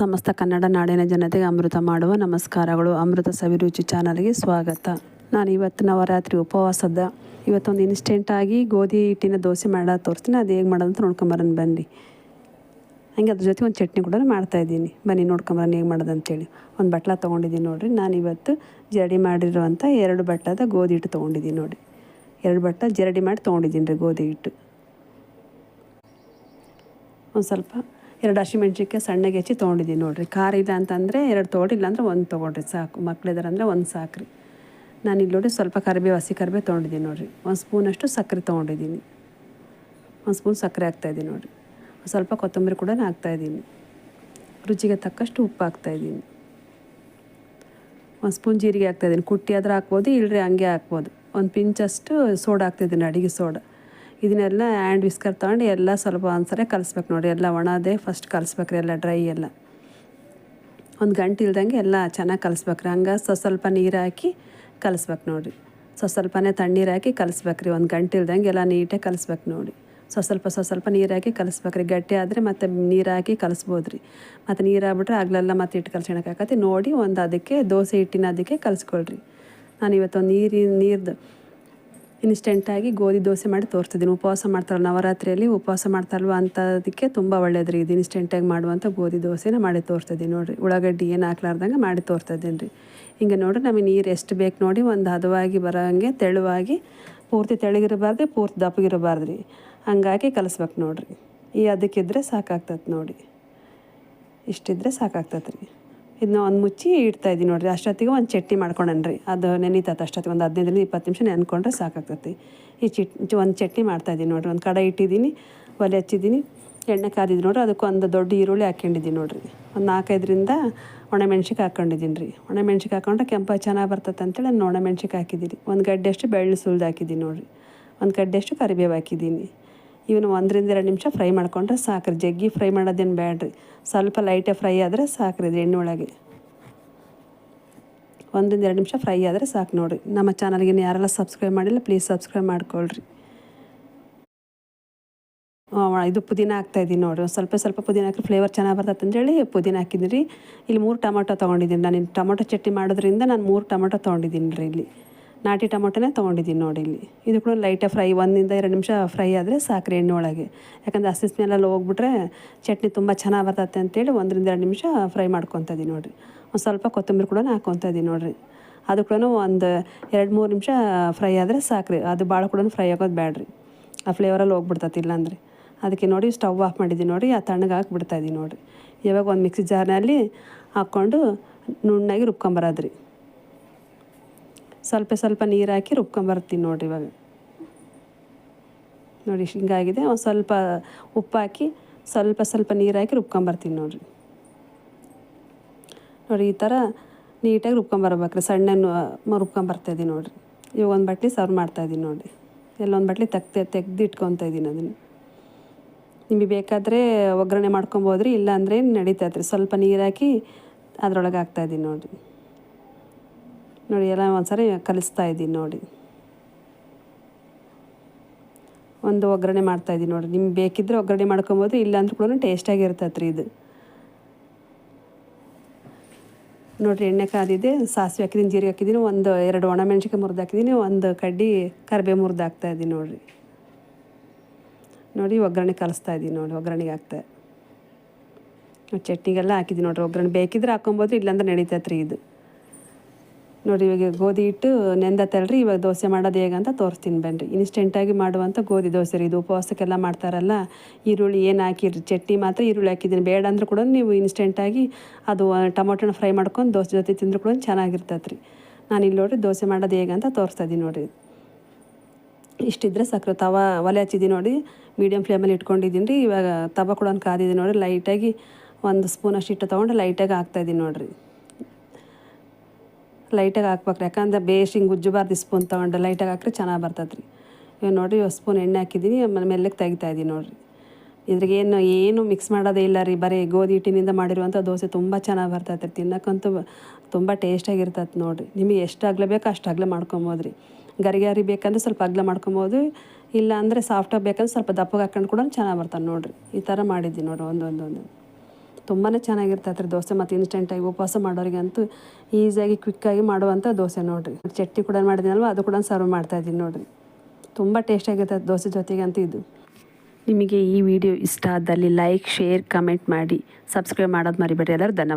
ಸಮಸ್ತ ಕನ್ನಡ ನಾಡಿನ ಜನತೆಗೆ ಅಮೃತ ಮಾಡುವ ನಮಸ್ಕಾರಗಳು. ಅಮೃತ ಸವಿರುಚಿ ಚಾನಲ್ಗೆ ಸ್ವಾಗತ. ನಾನು ಇವತ್ತು ನವರಾತ್ರಿ ಉಪವಾಸದ ಇವತ್ತೊಂದು ಇನ್ಸ್ಟೆಂಟಾಗಿ ಗೋಧಿ ಹಿಟ್ಟಿನ ದೋಸೆ ಮಾಡೋದು ತೋರಿಸ್ತೀನಿ. ಅದು ಹೇಗೆ ಮಾಡೋದು ಅಂತ ನೋಡ್ಕೊಂಬರೋಣ ಬನ್ನಿ. ಹಾಗೆ ಅದ್ರ ಜೊತೆ ಒಂದು ಚಟ್ನಿ ಕೂಡ ಮಾಡ್ತಾಯಿದ್ದೀನಿ. ಬನ್ನಿ ನೋಡ್ಕೊಂಬರೋಣ ಹೇಗೆ ಮಾಡೋದು ಅಂತೇಳಿ. ಒಂದು ಬಟ್ಲ ತೊಗೊಂಡಿದ್ದೀನಿ ನೋಡಿರಿ. ನಾನಿವತ್ತು ಜರಡಿ ಮಾಡಿರುವಂಥ 2 ಬಟ್ಟದ ಗೋಧಿ ಹಿಟ್ಟು ತೊಗೊಂಡಿದ್ದೀನಿ ನೋಡಿ. 2 ಬಟ್ಟ ಜರಡಿ ಮಾಡಿ ತೊಗೊಂಡಿದ್ದೀನಿ ರೀ ಗೋಧಿ ಹಿಟ್ಟು. ಒಂದು ಸ್ವಲ್ಪ 2 ಹಸಿಮೆಣ್ಸಿನ್ಕಾಯಿ ಸಣ್ಣಗೆ ಹೆಚ್ಚಿ ತೊಗೊಂಡಿದ್ದೀನಿ ನೋಡಿರಿ. ಖಾರ ಇಲ್ಲ ಅಂತಂದರೆ 2 ತೊಗೊಳ್ರಿ, ಇಲ್ಲಾಂದ್ರೆ 1 ತೊಗೊಳ್ರಿ ಸಾಕು. ಮಕ್ಳಿದಾರೆ ಅಂದರೆ 1 ಸಾಕು ರೀ. ನಾನು ಇಲ್ಲಿ ನೋಡಿ ಸ್ವಲ್ಪ ಕರಿಬೇವು, ಹಸಿ ಕರಿಬೇವು ತೊಗೊಂಡಿದ್ದೀನಿ ನೋಡಿರಿ. 1 ಸ್ಪೂನಷ್ಟು ಸಕ್ಕರೆ ತೊಗೊಂಡಿದ್ದೀನಿ. 1 ಸ್ಪೂನ್ ಸಕ್ಕರೆ ಹಾಕ್ತಾಯಿದ್ದೀನಿ ನೋಡಿರಿ. ಸ್ವಲ್ಪ ಕೊತ್ತಂಬರಿ ಕೂಡ ಹಾಕ್ತಾಯಿದ್ದೀನಿ. ರುಚಿಗೆ ತಕ್ಕಷ್ಟು ಉಪ್ಪು ಹಾಕ್ತಾಯಿದ್ದೀನಿ. 1 ಸ್ಪೂನ್ ಜೀರಿಗೆ ಹಾಕ್ತಾಯಿದ್ದೀನಿ. ಕುಟ್ಟಿ ಆದ್ರೆ ಹಾಕ್ಬೋದು, ಇಲ್ಲರಿ ಹಂಗೆ ಹಾಕ್ಬೋದು. 1 ಪಿಂಚಷ್ಟು ಸೋಡಾ ಹಾಕ್ತಾಯಿದ್ದೀನಿ, ಅಡುಗೆ ಸೋಡಾ. ಇದನ್ನೆಲ್ಲ ಹ್ಯಾಂಡ್ ವಿಸ್ಕರ್ ತೊಗೊಂಡು ಎಲ್ಲ ಸ್ವಲ್ಪ ಒಂದ್ಸರಿ ಕಲಿಸ್ಬೇಕು ನೋಡಿ. ಎಲ್ಲ ಒಣದೇ ಫಸ್ಟ್ ಕಲಿಸ್ಬೇಕ್ರಿ, ಎಲ್ಲ ಡ್ರೈ ಎಲ್ಲ. 1 ಗಂಟೆ ಇಲ್ದಂಗೆ ಎಲ್ಲ ಚೆನ್ನಾಗಿ ಕಲಿಸ್ಬೇಕ್ರಿ. ಹಂಗೆ ಸ್ವಲ್ಪ ನೀರು ಹಾಕಿ ಕಲಿಸ್ಬೇಕು ನೋಡಿರಿ. ಸ್ವಲ್ಪನೇ ತಣ್ಣೀರು ಹಾಕಿ ಕಲಿಸ್ಬೇಕ್ರಿ. 1 ಗಂಟೆ ಇಲ್ದಂಗೆ ಎಲ್ಲ ನೀಟಾಗಿ ಕಲಿಸ್ಬೇಕು ನೋಡಿ. ಸ್ವಲ್ಪ ನೀರು ಹಾಕಿ ಕಲಿಸ್ಬೇಕ್ರಿ. ಗಟ್ಟಿ ಆದರೆ ಮತ್ತೆ ನೀರು ಹಾಕಿ ಕಲಿಸ್ಬೋದು ರೀ. ಮತ್ತು ನೀರು ಹಾಕ್ಬಿಟ್ರೆ ಆಗ್ಲೆಲ್ಲ ಮತ್ತೆ ಹಿಟ್ಟು ಕಲ್ಸ್ಕೊಳಕ್ಕಾಗತ್ತೆ ನೋಡಿ. ಒಂದು ಅದಕ್ಕೆ ದೋಸೆ ಹಿಟ್ಟಿನ ಅದಕ್ಕೆ ಕಲಿಸ್ಕೊಳ್ರಿ. ನಾನು ಇವತ್ತೊಂದು ನೀರ್ದು ಇನ್ಸ್ಟೆಂಟಾಗಿ ಗೋಧಿ ದೋಸೆ ಮಾಡಿ ತೋರಿಸ್ತಿದ್ದೀನಿ. ಉಪವಾಸ ಮಾಡ್ತಾರಲ್ಲ, ನವರಾತ್ರಿಯಲ್ಲಿ ಉಪವಾಸ ಮಾಡ್ತಾರಲ್ವ ಅಂಥದಕ್ಕೆ ತುಂಬ ಒಳ್ಳೇದು ರೀ ಇದು. ಇನ್ಸ್ಟೆಂಟಾಗಿ ಮಾಡುವಂಥ ಗೋಧಿ ದೋಸೆನ ಮಾಡಿ ತೋರಿಸ್ತಿದ್ದೀನಿ ನೋಡಿರಿ. ಉಳ್ಳಾಗಡ್ಡಿ ಏನು ಹಾಕ್ಲಾರ್ದಂಗೆ ಮಾಡಿ ತೋರಿಸ್ತಿದ್ದೀನಿ ರೀ. ಹಿಂಗೆ ನೋಡಿರಿ, ನಮಗೆ ನೀರು ಎಷ್ಟು ಬೇಕು ನೋಡಿ, ಒಂದು ಹದವಾಗಿ ಬರೋಂಗೆ ತೆಳುವಾಗಿ, ಪೂರ್ತಿ ತೆಳಗಿರಬಾರ್ದು, ಪೂರ್ತಿ ದಪ್ಪಗಿರಬಾರ್ದು ರೀ. ಹಂಗಾಗಿ ಕಲಿಸ್ಬೇಕು ನೋಡಿರಿ. ಈ ಅದಕ್ಕಿದ್ರೆ ಸಾಕಾಗ್ತದೆ ನೋಡಿ. ಇಷ್ಟಿದ್ರೆ ಸಾಕಾಗ್ತದೆ ರೀ. ಇದನ್ನ ಒಂದು ಮುಚ್ಚಿ ಇಡ್ತಾಯಿದ್ದೀನಿ ನೋಡಿರಿ. ಅಷ್ಟೊತ್ತಿಗೆ ಒಂದು ಚಟ್ನಿ ಮಾಡ್ಕೊಂಡನ್ರಿ. ಅದು ನೆನೀತತ್ತೆ ಅಷ್ಟೊತ್ತಿಗೆ ಒಂದು 15-20 ನಿಮಿಷ ನೆನ್ಕೊಂಡ್ರೆ ಸಾಕಾಗ್ತೈತಿ. ಒಂದು ಚಟ್ನಿ ಮಾಡ್ತಾಯಿದ್ದೀನಿ ನೋಡಿರಿ. ಒಂದು ಕಡೆ ಇಟ್ಟಿದ್ದೀನಿ, ಒಲೆ ಹಚ್ಚಿದ್ದೀನಿ, ಎಣ್ಣೆ ಕಾದಿದ್ದು ನೋಡಿರಿ. ಅದಕ್ಕೊಂದು ದೊಡ್ಡ ಈರುಳ್ಳಿ ಹಾಕ್ಕೊಂಡಿದ್ದೀನಿ ನೋಡಿರಿ. ಒಂದು 4-5ರಿಂದ ಒಣಮೆಣ್ಸಿಗೆ ಹಾಕ್ಕೊಂಡಿದ್ದೀನಿ ರೀ. ಒಣಮೆಣ್ಸಿಗೆ ಹಾಕ್ಕೊಂಡ್ರೆ ಕೆಂಪ ಚೆನ್ನಾಗಿ ಬರ್ತದೆ ಅಂತೇಳಿ ನಾನು ಒಣಮೆಣ್ಸಿಗೆ ಹಾಕಿದ್ದೀನಿ. 1 ಗಡ್ಡೆಯಷ್ಟು ಬೆಳ್ಳುಳ್ಳಿ ಸುಲಿದು ಹಾಕಿದ್ದೀನಿ ನೋಡಿರಿ. 1 ಗಡ್ಡೆಯಷ್ಟು ಕರಿಬೇವು ಹಾಕಿದ್ದೀನಿ. ಇವನು 1-2 ನಿಮಿಷ ಫ್ರೈ ಮಾಡ್ಕೊಂಡ್ರೆ ಸಾಕ್ರಿ. ಜಗ್ಗಿ ಫ್ರೈ ಮಾಡೋದೇನು ಬೇಡ್ರಿ. ಸ್ವಲ್ಪ ಲೈಟಾಗಿ ಫ್ರೈ ಆದರೆ ಸಾಕ್ರಿ. ಇದು ಎಣ್ಣೆ ಒಳಗೆ 1-2 ನಿಮಿಷ ಫ್ರೈ ಆದರೆ ಸಾಕು ನೋಡಿರಿ. ನಮ್ಮ ಚಾನಲ್ಗೆ ಯಾರೆಲ್ಲ ಸಬ್ಸ್ಕ್ರೈಬ್ ಮಾಡಿಲ್ಲ ಪ್ಲೀಸ್ ಸಬ್ಸ್ಕ್ರೈಬ್ ಮಾಡ್ಕೊಳ್ರಿ. ಇದು ಪುದೀನ ಹಾಕ್ತಾಯಿದ್ದೀನಿ ನೋಡಿ. ಸ್ವಲ್ಪ ಪುದೀನ ಹಾಕಿ ಫ್ಲೇವರ್ ಚೆನ್ನಾಗಿ ಬರ್ತದೆ ಅಂತೇಳಿ ಪುದೀನ ಹಾಕಿದ್ದೀನಿ ರೀ. ಇಲ್ಲಿ 3 ಟೊಮೊಟೊ ತೊಗೊಂಡಿದ್ದೀನಿ. ನಾನು ಟೊಮೊಟೊ ಚಟ್ನಿ ಮಾಡೋದ್ರಿಂದ ನಾನು 3 ಟೊಮೊಟೊ ತೊಗೊಂಡಿದ್ದೀನಿ ರೀ. ಇಲ್ಲಿ ನಾಟಿ ಟೊಮೊಟೊನೇ ತೊಗೊಂಡಿದ್ದೀನಿ ನೋಡಿ. ಇಲ್ಲಿ ಇದು ಕೂಡ ಲೈಟಾಗಿ ಫ್ರೈ 1-2 ನಿಮಿಷ ಫ್ರೈ ಆದರೆ ಸಾಕ್ರಿ ಎಣ್ಣೆ ಒಳಗೆ. ಯಾಕಂದರೆ ಹಸಿ ಸ್ಮೆಲ್ಲೆಲ್ಲ ಹೋಗ್ಬಿಟ್ರೆ ಚಟ್ನಿ ತುಂಬ ಚೆನ್ನಾಗಿ ಬರ್ತದೆ ಅಂತೇಳಿ 1-2 ನಿಮಿಷ ಫ್ರೈ ಮಾಡ್ಕೊತಾ ಇದ್ದೀನಿ ನೋಡಿರಿ. ಒಂದು ಸ್ವಲ್ಪ ಕೊತ್ತಂಬರಿ ಕೂಡ ಹಾಕ್ಕೊತಾ ಇದ್ದೀನಿ ನೋಡಿರಿ. ಅದು ಕೂಡ ಒಂದು 2-3 ನಿಮಿಷ ಫ್ರೈ ಆದರೆ ಸಾಕ್ರಿ. ಅದು ಭಾಳ ಕೂಡ ಫ್ರೈ ಆಗೋದು ಬೇಡ್ರಿ. ಆ ಫ್ಲೇವರಲ್ಲಿ ಹೋಗ್ಬಿಡ್ತೈತಿ ಇಲ್ಲಾಂದರೆ. ಅದಕ್ಕೆ ನೋಡಿ ಸ್ಟವ್ ಆಫ್ ಮಾಡಿದ್ದೀನಿ ನೋಡಿ. ಆ ತಣ್ಣಗೆ ಹಾಕ್ಬಿಡ್ತಾಯಿದ್ದೀನಿ ನೋಡಿರಿ. ಇವಾಗ ಒಂದು ಮಿಕ್ಸಿ ಜಾರ್ನಲ್ಲಿ ಹಾಕ್ಕೊಂಡು ನುಣ್ಣಾಗಿ ರುಬ್ಕೊಂಬರೋದು ರೀ. ಸ್ವಲ್ಪ ನೀರು ಹಾಕಿ ರುಬ್ಕೊಂಬರ್ತೀನಿ ನೋಡಿರಿ. ಇವಾಗ ನೋಡಿ ಹಿಂಗಾಗಿದೆ. ಒಂದು ಸ್ವಲ್ಪ ಉಪ್ಪು ಹಾಕಿ ಸ್ವಲ್ಪ ನೀರು ಹಾಕಿ ರುಬ್ಕೊಂಬರ್ತೀನಿ ನೋಡಿರಿ. ನೋಡಿ ಈ ಥರ ನೀಟಾಗಿ ರುಬ್ಕೊಂಬರ್ಬೇಕ್ರಿ. ಸಣ್ಣ ರುಬ್ಕೊಂಬರ್ತಾಯಿದ್ದೀನಿ ನೋಡಿರಿ. ಇವಾಗ ಒಂದು ಬಟ್ಲಿ ಸರ್ವ್ ಮಾಡ್ತಾಯಿದ್ದೀನಿ ನೋಡಿ. ಎಲ್ಲೊಂದು ಬಟ್ಲಿ ತೆಗ್ದು ಇಟ್ಕೊತಾ ಇದ್ದೀನಿ. ಅದನ್ನು ನಿಮಗೆ ಬೇಕಾದರೆ ಒಗ್ಗರಣೆ ಮಾಡ್ಕೊಬೋದ್ರಿ, ಇಲ್ಲಾಂದರೆ ನಡೀತೈತೆ ರೀ. ಸ್ವಲ್ಪ ನೀರು ಹಾಕಿ ಅದರೊಳಗೆ ಹಾಕ್ತಾಯಿದ್ದೀನಿ ನೋಡಿ. ಎಲ್ಲ ಒಂದ್ಸರಿ ಕಲಿಸ್ತಾ ಇದ್ದೀನಿ ನೋಡಿ. ಒಂದು ಒಗ್ಗರಣೆ ಮಾಡ್ತಾಯಿದ್ದೀನಿ ನೋಡಿ. ನಿಮ್ಗೆ ಬೇಕಿದ್ದರೆ ಒಗ್ಗರಣೆ ಮಾಡ್ಕೊಬೋದು, ಇಲ್ಲಾಂದ್ರೂ ಕೂಡ ಟೇಸ್ಟಾಗಿರ್ತೈತೆ ರೀ ಇದು ನೋಡಿರಿ. ಎಣ್ಣೆ ಕಾದಿದೆ, ಸಾಸಿವೆ ಹಾಕಿದ್ದೀನಿ, ಜೀರಿಗೆ ಹಾಕಿದ್ದೀನಿ, 1-2 ಒಣಮೆಣ್ಸಿನ್ಕಾಯಿ ಮುರಿದು ಹಾಕಿದ್ದೀನಿ, 1 ಕಡ್ಡಿ ಕರಿಬೇವು ಮುರಿದು ಹಾಕ್ತಾಯಿದ್ದೀನಿ ನೋಡಿ. ಒಗ್ಗರಣೆ ಕಲಿಸ್ತಾ ಇದ್ದೀನಿ ನೋಡಿ. ಒಗ್ಗರಣೆಗೆ ಹಾಕ್ತಾ ಚಟ್ನಿಗೆಲ್ಲ ಹಾಕಿದ್ದೀನಿ ನೋಡಿರಿ. ಒಗ್ಗರಣೆ ಬೇಕಿದ್ರೆ ಹಾಕ್ಕೊಬೋದು, ಇಲ್ಲಾಂದ್ರೆ ನಡೀತೈತೆ ರೀ ಇದು ನೋಡಿ. ಇವಾಗ ಗೋಧಿ ಹಿಟ್ಟು ನೆಂದತ್ತಲ್ರಿ. ಇವಾಗ ದೋಸೆ ಮಾಡೋದು ಹೇಗಂತ ತೋರಿಸ್ತೀನಿ ಬನ್ನಿರಿ. ಇನ್ಸ್ಟೆಂಟಾಗಿ ಮಾಡುವಂಥ ಗೋಧಿ ದೋಸೆ ರೀ ಇದು. ಉಪವಾಸಕ್ಕೆಲ್ಲ ಮಾಡ್ತಾರಲ್ಲ. ಈರುಳ್ಳಿ ಏನು ಹಾಕಿರಿ, ಚಟ್ನಿ ಮಾತ್ರ ಈರುಳ್ಳಿ ಹಾಕಿದ್ದೀನಿ. ಬೇಡ ಅಂದರೂ ಕೂಡ ನೀವು ಇನ್ಸ್ಟೆಂಟಾಗಿ ಅದು ಟೊಮೊಟೊನ ಫ್ರೈ ಮಾಡ್ಕೊಂಡು ದೋಸೆ ಜೊತೆ ತಿಂದರೂ ಕೂಡ ಚೆನ್ನಾಗಿರ್ತೈತೆ ರೀ. ನಾನು ಇಲ್ಲಿ ನೋಡಿ ದೋಸೆ ಮಾಡೋದು ಹೇಗಂತ ತೋರಿಸ್ತಾ ಇದ್ದೀನಿ ನೋಡಿ. ಇಷ್ಟಿದ್ರೆ ಸಕ್ಕರೆ. ಒಲೆ ಹಚ್ಚಿದ್ದೀನಿ ನೋಡಿ. ಮೀಡಿಯಮ್ ಫ್ಲೇಮಲ್ಲಿ ಇಟ್ಕೊಂಡಿದ್ದೀನಿ ರೀ. ಇವಾಗ ತವ ಕೂಡ ಕಾದಿದ್ದೀನಿ ನೋಡಿ. ಲೈಟಾಗಿ 1 ಸ್ಪೂನಷ್ಟು ಹಿಟ್ಟು ತೊಗೊಂಡು ಲೈಟಾಗಿ ಹಾಕ್ತಾಯಿದ್ದೀನಿ ನೋಡಿರಿ. ಲೈಟಾಗಿ ಹಾಕ್ಬೇಕ್ರಿ. ಯಾಕಂದ್ರೆ ಬೇಸ್ ಹಿಂಗೆ ಉಜ್ಜಬಾರ್ದು. ಸ್ಪೂನ್ ತೊಗೊಂಡು ಲೈಟಾಗಿ ಹಾಕ್ರಿ ಚೆನ್ನಾಗಿ ಬರ್ತದೆ ರೀ. ಇವಾಗ ನೋಡಿರಿ 1 ಸ್ಪೂನ್ ಎಣ್ಣೆ ಹಾಕಿದ್ದೀನಿ. ಮೆಲ್ಲಗೆ ತೆಗಿತಾಯಿದ್ದೀನಿ ನೋಡಿರಿ. ಇದ್ರಿಗೆ ಏನು ಮಿಕ್ಸ್ ಮಾಡೋದೇ ಇಲ್ಲ ರೀ. ಬರೀ ಗೋಧಿ ಹಿಟ್ಟಿನಿಂದ ಮಾಡಿರುವಂಥ ದೋಸೆ ತುಂಬ ಚೆನ್ನಾಗಿ ಬರ್ತೈತೆ ರೀ. ತಿನ್ನೋಕ್ಕಂತೂ ತುಂಬ ಟೇಸ್ಟಾಗಿರ್ತೈತೆ ನೋಡಿರಿ. ನಿಮಗೆ ಎಷ್ಟು ಅಗಲ ಬೇಕೋ ಅಷ್ಟು ಅಗಲ ಮಾಡ್ಕೊಬೋದು ರೀ. ಗರಿ ಬೇಕಂದ್ರೆ ಸ್ವಲ್ಪ ಅಗಲ ಮಾಡ್ಕೊಬೋದು, ಇಲ್ಲ ಅಂದರೆ ಸಾಫ್ಟಾಗಿ ಬೇಕಂದ್ರೆ ಸ್ವಲ್ಪ ದಪ್ಪಗೆ ಹಾಕ್ಕೊಂಡು ಕೂಡ ಚೆನ್ನಾಗಿ ಬರ್ತಾನೆ ನೋಡಿರಿ. ಈ ಥರ ಮಾಡಿದ್ದೀನಿ ನೋಡಿರಿ. ಒಂದು ತುಂಬಾ ಚೆನ್ನಾಗಿರ್ತೈತೆ ರೀ ದೋಸೆ. ಮತ್ತು ಇನ್ಸ್ಟೆಂಟಾಗಿ ಉಪವಾಸ ಮಾಡೋರಿಗಂತೂ ಈಸಿಯಾಗಿ ಕ್ವಿಕ್ಕಾಗಿ ಮಾಡುವಂಥ ದೋಸೆ ನೋಡಿರಿ. ಚಟ್ನಿ ಕೂಡ ಮಾಡಿದ್ದೀನಲ್ವ ಅದು ಕೂಡ ಸರ್ವ್ ಮಾಡ್ತಾಯಿದ್ದೀನಿ ನೋಡಿರಿ. ತುಂಬ ಟೇಸ್ಟಿಯಾಗಿರ್ತೈತೆ ದೋಸೆ ಜೊತೆಗಂತೂ ಇದು. ನಿಮಗೆ ಈ ವಿಡಿಯೋ ಇಷ್ಟ ಆದಲ್ಲಿ ಲೈಕ್, ಶೇರ್, ಕಮೆಂಟ್ ಮಾಡಿ, ಸಬ್ಸ್ಕ್ರೈಬ್ ಮಾಡೋದು ಮರಿಬೇಡಿ. ಎಲ್ಲರೂ ಧನ್ಯವಾದ.